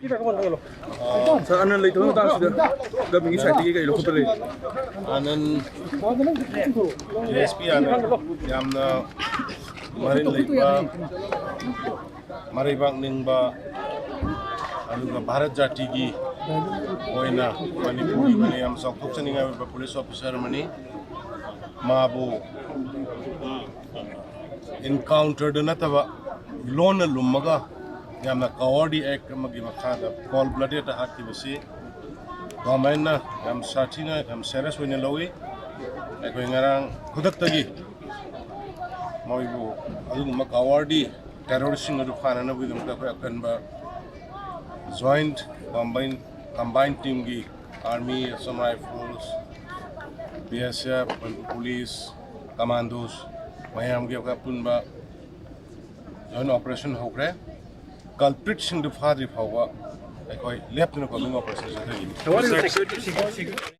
Sir Anand lấy thứ ta sẽ gặp mình cái cái lỗ khớp lên. Anand SDPO Anand yamna marin leiba maribang ningba aluga Bharat Jati gi oina Manipuri mani am sokthok chaninga ba police officer mani mabu encounter nataba lona lumaga yamna Kawadi Act magi makhada cold blooded activity government na yam sathina yam serious win lowi ekoi ngarang khudak tagi moibu aduguma Kawadi terrorist adu phana na bidum ka akanba joint combined team gi army some rifles BSF police commandos mayam gi ka punba joint operation hokre culprit sing the phadriphoba ekoi left no coming operation What is the security?